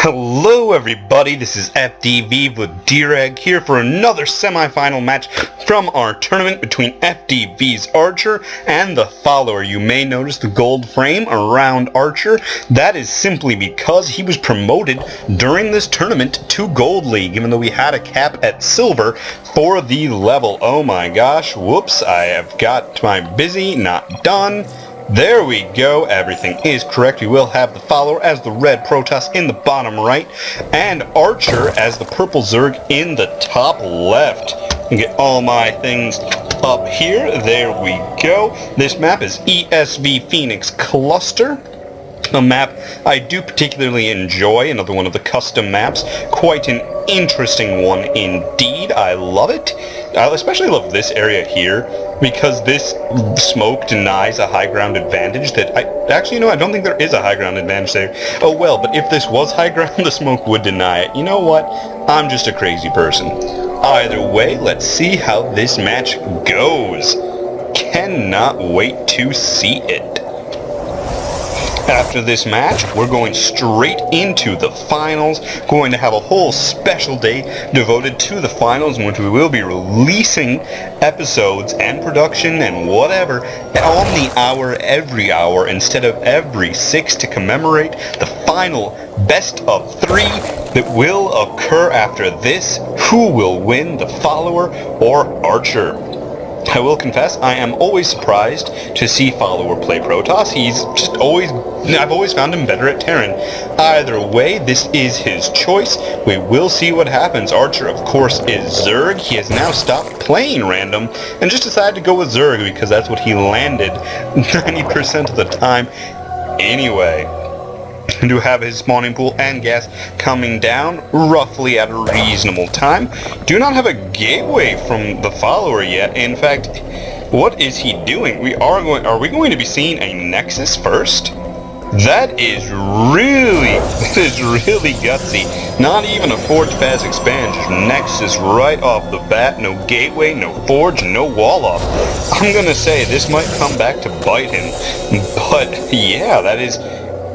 Hello everybody, this is FDV vladerag here for another semi-final match from our tournament between FDV's Archer and the Follower. You may notice the gold frame around Archer. That is simply because he was promoted during this tournament to Gold League, even though we had a cap at Silver for the level. Oh my gosh, whoops, I have got my busy not done. There we go, everything is correct. We will have the Follower as the red Protoss in the bottom right, and Archer as the purple Zerg in the top left. And get all my things up here. There we go. This map is ESV Phoenix Cluster. A map I do particularly enjoy, another one of the custom maps. Quite an interesting one indeed. I love it. I especially love this area here because this smoke denies a high ground advantage that I don't think there is a high ground advantage there. Oh well, but if this was high ground, the smoke would deny it. You know what? I'm just a crazy person. Either way, let's see how this match goes. Cannot wait to see it. After this match, we're going straight into the finals. Going to have a whole special day devoted to the finals in which we will be releasing episodes and production and whatever on the hour, every hour, instead of every 6 to commemorate the final best of 3 that will occur after this. Who will win, the Follower or Archer? I will confess, I am always surprised to see Follower play Protoss. I've always found him better at Terran. Either way, this is his choice. We will see what happens. Archer, of course, is Zerg. He has now stopped playing random and just decided to go with Zerg because that's what he landed 90% of the time anyway. To have his spawning pool and gas coming down roughly at a reasonable time. Do not have a gateway from the Follower yet. In fact, what is he doing? Are we going to be seeing a Nexus first? That is really gutsy. Not even a Forge Pass expansion. Nexus right off the bat. No gateway, no Forge, no wall off. I'm gonna say this might come back to bite him. But yeah, that is...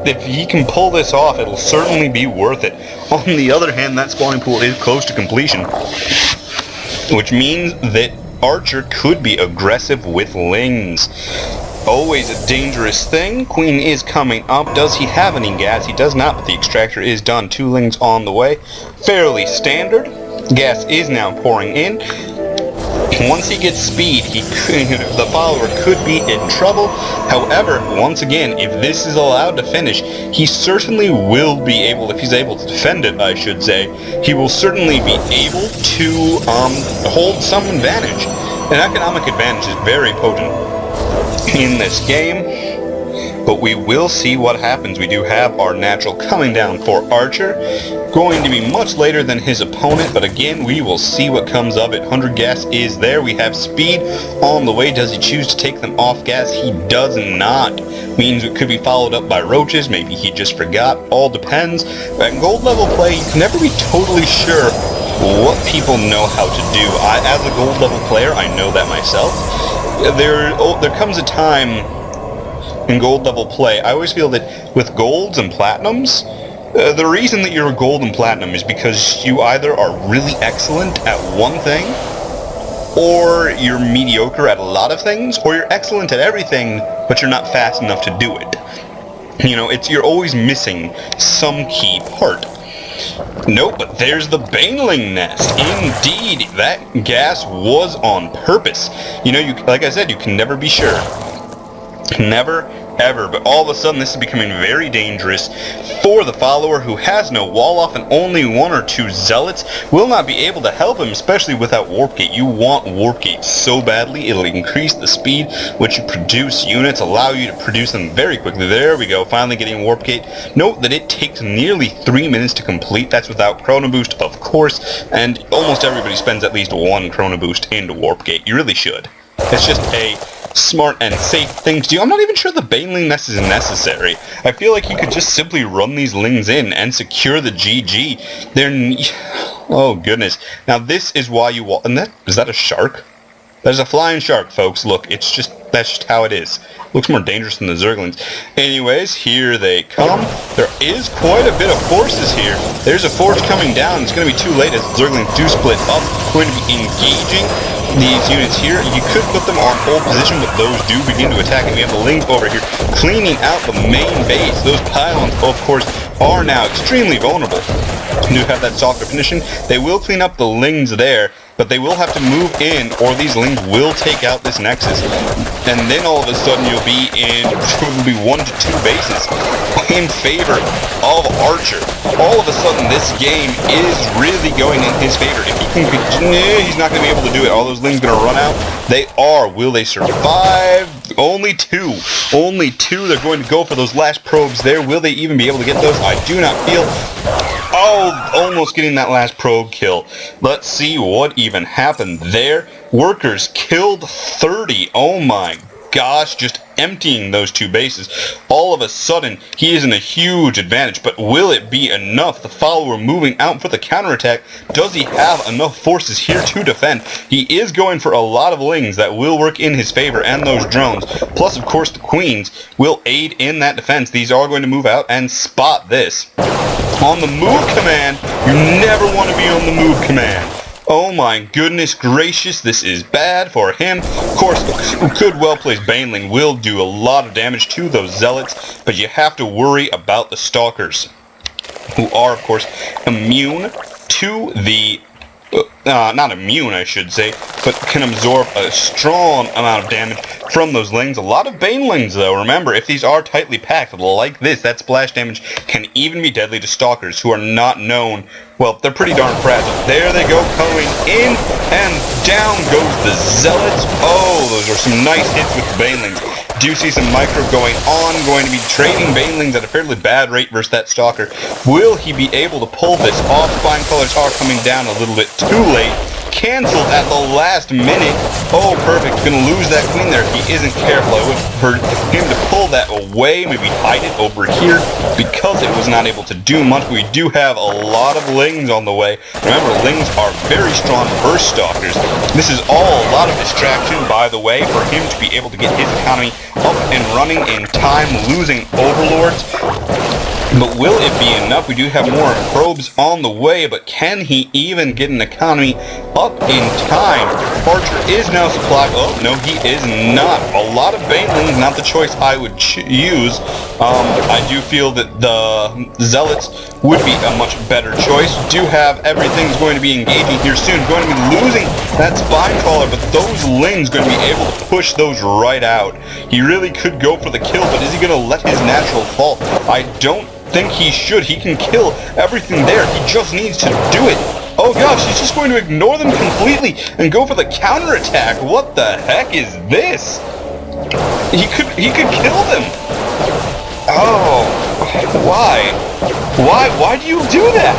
If he can pull this off, it'll certainly be worth it. On the other hand, that spawning pool is close to completion, which means that Archer could be aggressive with Lings. Always a dangerous thing. Queen is coming up. Does he have any gas? He does not, but the extractor is done. 2 Lings on the way. Fairly standard. Gas is now pouring in. Once he gets speed, the Follower could be in trouble. However, once again, if this is allowed to finish, he certainly will be able, if he's able to defend it, I should say, he will certainly be able to hold some advantage. An economic advantage is very potent in this game. But we will see what happens. We do have our natural coming down for Archer. Going to be much later than his opponent, but again, we will see what comes of it. 100 gas is there. We have speed on the way. Does he choose to take them off gas? He does not. Means it could be followed up by roaches. Maybe he just forgot. All depends. At gold level play, you can never be totally sure what people know how to do. As a gold level player, I know that myself. There comes a time in gold level play, I always feel that with golds and platinums, the reason that you're a gold and platinum is because you either are really excellent at one thing, or you're mediocre at a lot of things, or you're excellent at everything, but you're not fast enough to do it. You know, you're always missing some key part. Nope, but there's the Baneling nest. Indeed, that gas was on purpose. You know, like I said, you can never be sure. Never, ever, but all of a sudden this is becoming very dangerous for the Follower, who has no wall off, and only 1 or 2 zealots will not be able to help him, especially without Warp Gate. You want Warp Gate so badly. It'll increase the speed which you produce units, allow you to produce them very quickly. There we go, finally getting Warp Gate. Note that it takes nearly 3 minutes to complete. That's without Chrono Boost, of course, and almost everybody spends at least 1 Chrono Boost into Warp Gate. You really should. It's just a smart and safe thing to do. I'm not even sure the Baneling nest is necessary. I feel like you could just simply run these Lings in and secure the GG. Oh goodness. Now this is why you is that a shark? There's a flying shark, folks. Look, it's just That's just how it is. Looks more dangerous than the Zerglings. Anyways, here they come. There is quite a bit of forces here. There's a forge coming down. It's going to be too late as the Zerglings do split up. Going to be engaging these units here. You could put them on hold position, but those do begin to attack. And we have the Lings over here cleaning out the main base. Those pylons, of course, are now extremely vulnerable. You do have that softer finishing. They will clean up the Lings there, but they will have to move in, or these Lings will take out this Nexus. And then all of a sudden you'll be in probably 1 to 2 bases in favor of Archer. All of a sudden this game is really going in his favor. If he can, he's not going to be able to do it. All those Lings going to run out. They are. Will they survive? Only 2. Only 2. They're going to go for those last probes there. Will they even be able to get those? I do not feel... Oh, almost getting that last probe kill. Let's see what even happened there. Workers killed 30. Oh my gosh, just emptying those 2 bases. All of a sudden, he is in a huge advantage, but will it be enough? The follower moving out for the counterattack. Does he have enough forces here to defend? He is going for a lot of Lings that will work in his favor, and those drones. Plus, of course, the Queens will aid in that defense. These are going to move out and spot this. On the move command, you never want to be on the move command. Oh my goodness gracious, this is bad for him. Of course, a good well-placed Baneling will do a lot of damage to those Zealots, but you have to worry about the Stalkers, who are, of course, immune to the... not immune, I should say, but can absorb a strong amount of damage from those Lings. A lot of Banelings, though. Remember, if these are tightly packed, like this, that splash damage can even be deadly to Stalkers, who are not known... Well, they're pretty darn fragile. There they go, coming in, and down goes the Zealots. Oh, those are some nice hits with the Banelings. Do see some micro going on, going to be trading Banelings at a fairly bad rate versus that Stalker. Will he be able to pull this off? Spine colors are coming down a little bit too late. Canceled at the last minute. Oh, perfect. Gonna lose that Queen there if he isn't careful. I would prefer him to pull that away, maybe hide it over here, because it was not able to do much. We do have a lot of Lings on the way. Remember, Lings are very strong burst Stalkers. This is all a lot of distraction, by the way, for him to be able to get his economy up and running in time, losing Overlords. But will it be enough? We do have more probes on the way, but can he even get an economy up in time? Archer is now supplied. Oh, no, he is not. A lot of Banelings, not the choice I would use. I do feel that the Zealots would be a much better choice. Do have everything's going to be engaging here soon. Going to be losing that Spine Crawler, but those Lings going to be able to push those right out. He really could go for the kill, but is he going to let his natural fall? I don't think he should. He can kill everything there. He just needs to do it. Oh gosh, he's just going to ignore them completely and go for the counterattack. What the heck is this? He could kill them. Oh, why? Why do you do that?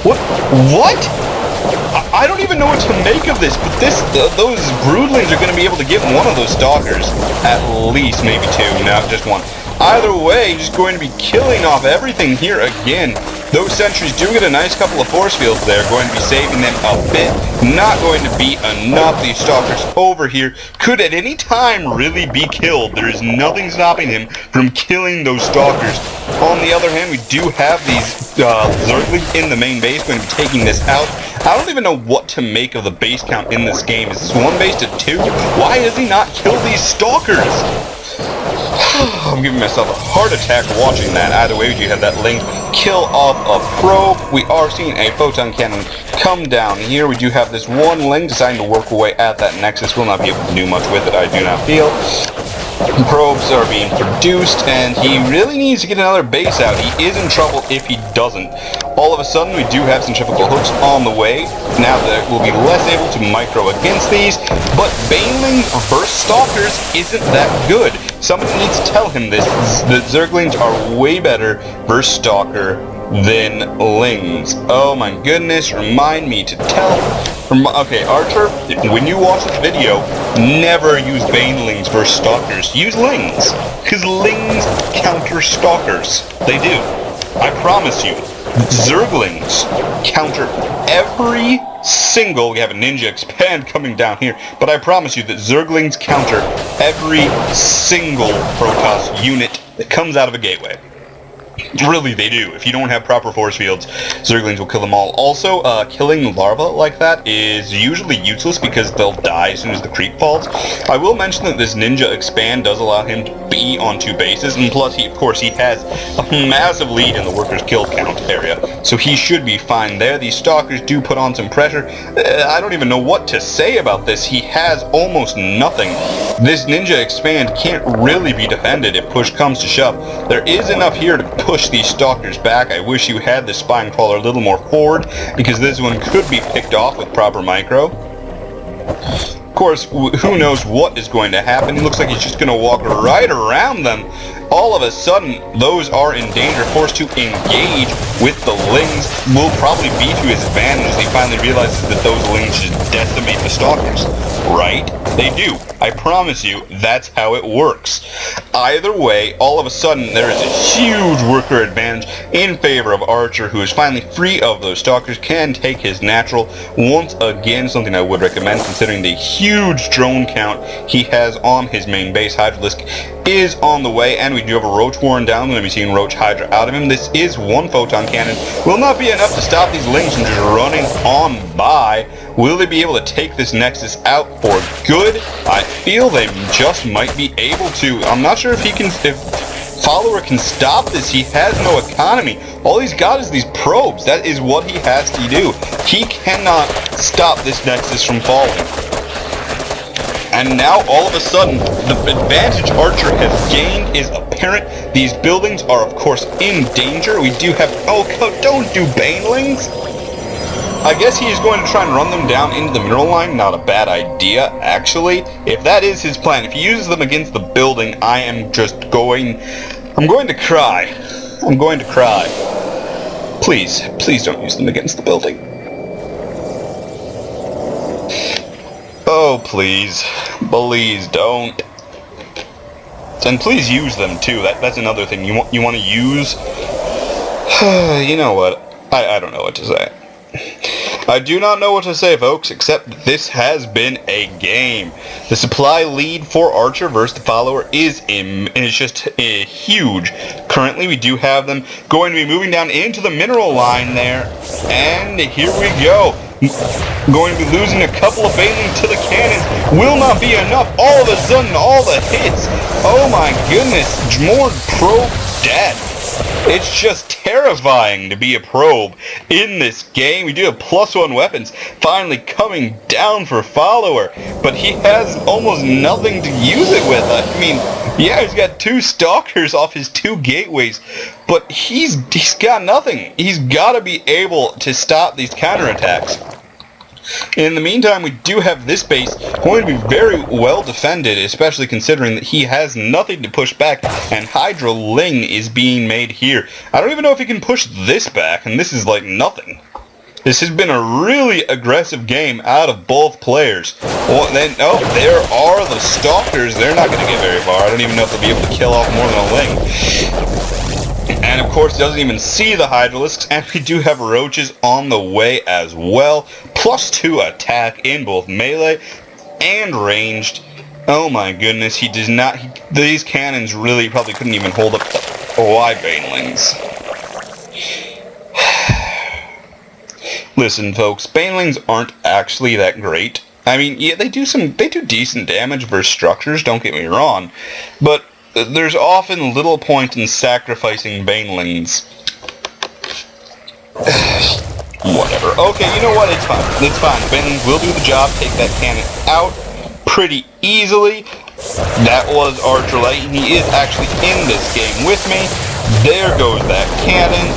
What? I don't even know what to make of this, but those Broodlings are going to be able to get one of those Stalkers. At least, maybe 2, no, just 1. Either way, just going to be killing off everything here again. Those sentries do get a nice couple of force fields there, going to be saving them a bit. Not going to be enough. These Stalkers over here could at any time really be killed. There is nothing stopping him from killing those Stalkers. On the other hand, we do have these Zerglings in the main base, going to be taking this out. I don't even know what to make of the base count in this game. Is this 1 base to 2? Why does he not kill these Stalkers? I'm giving myself a heart attack watching that. Either way, you have that Ling kill off a probe. We are seeing a photon cannon come down here. We do have this one Ling deciding to work away at that Nexus. We'll not be able to do much with it, I do not feel. Probes are being produced, and he really needs to get another base out. He is in trouble if he doesn't. All of a sudden, we do have centrifugal hooks on the way. Now that we'll be less able to micro against these, but Baneling versus Stalkers isn't that good. Somebody needs to tell him this. The Zerglings are way better versus Stalker than Lings. Oh my goodness, remind me to tell. Okay, Archer, when you watch this video, never use Banelings versus Stalkers. Use Lings, because Lings counter Stalkers. They do. I promise you, Zerglings counter every single... We have a ninja expand coming down here, but I promise you that Zerglings counter every single Protoss unit that comes out of a gateway. Really, they do. If you don't have proper force fields, Zerglings will kill them all. Also, killing larva like that is usually useless because they'll die as soon as the creep falls. I will mention that this ninja expand does allow him to be on 2 bases, and plus, he has a massive lead in the workers killed count area, so he should be fine there. These stalkers do put on some pressure. I don't even know what to say about this. He has almost nothing. This ninja expand can't really be defended if push comes to shove. There is enough here to push these stalkers back. I wish you had the spine crawler a little more forward, because this one could be picked off with proper micro. Of course, who knows what is going to happen. He looks like he's just going to walk right around them. All of a sudden, those are in danger, forced to engage with the Lings. Will probably be to his advantage as he finally realizes that those Lings just decimate the stalkers. Right? They do. I promise you, that's how it works. Either way, all of a sudden, there is a huge worker advantage in favor of Archer, who is finally free of those stalkers, can take his natural. Once again, something I would recommend, considering the huge drone count he has on his main base. Hydralisk is on the way, and we do have a Roach Warren down. We're going to be seeing Roach Hydra out of him. This is 1 photon cannon. Will not be enough to stop these Lings from just running on by. Will they be able to take this Nexus out for good? I feel they just might be able to. I'm not sure if Follower can stop this. He has no economy. All he's got is these probes. That is what he has to do. He cannot stop this Nexus from falling. And now, all of a sudden, the advantage Archer has gained is apparent. These buildings are, of course, in danger. We do have... Oh, don't do Banelings! I guess he's going to try and run them down into the mineral line. Not a bad idea, actually. If that is his plan, if he uses them against the building, I am just going... I'm going to cry. I'm going to cry. Please, please don't use them against the building. Oh, please. Please don't. And please use them, too. That's another thing. You want to use... You know what? I don't know what to say. I do not know what to say, folks, except this has been a game. The supply lead for Archer versus Thefollower is just huge. Currently, we do have them going to be moving down into the mineral line there, and here we go. Going to be losing a couple of Banelings to the cannons. Will not be enough. All of a sudden, all the hits. Oh my goodness, more probe dead. It's just terrifying to be a probe in this game. We do have +1 weapons finally coming down for Follower, but he has almost nothing to use it with. I mean, yeah, he's got 2 stalkers off his 2 gateways, but he's got nothing. He's got to be able to stop these counterattacks. In the meantime, we do have this base going to be very well defended, especially considering that he has nothing to push back, and Hydra Ling is being made here. I don't even know if he can push this back, and this is like nothing. This has been a really aggressive game out of both players. Well, then, oh, there are the Stalkers. They're not going to get very far. I don't even know if they'll be able to kill off more than a Ling. And of course, doesn't even see the Hydralisks, and we do have Roaches on the way as well. +2 attack in both melee and ranged. Oh my goodness, he does not... these cannons really probably couldn't even hold up to why Banelings. Listen, folks, Banelings aren't actually that great. I mean, yeah, they do decent damage versus structures, don't get me wrong, but there's often little point in sacrificing Banelings. Whatever. Okay, you know what? It's fine. It's fine. Banelings will do the job. Take that cannon out pretty easily. That was Archer Light. He is actually in this game with me. There goes that cannon.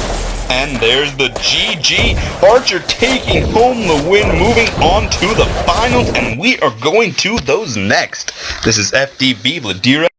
And there's the GG. Archer taking home the win, moving on to the finals. And we are going to those next. This is FDV, vladerag.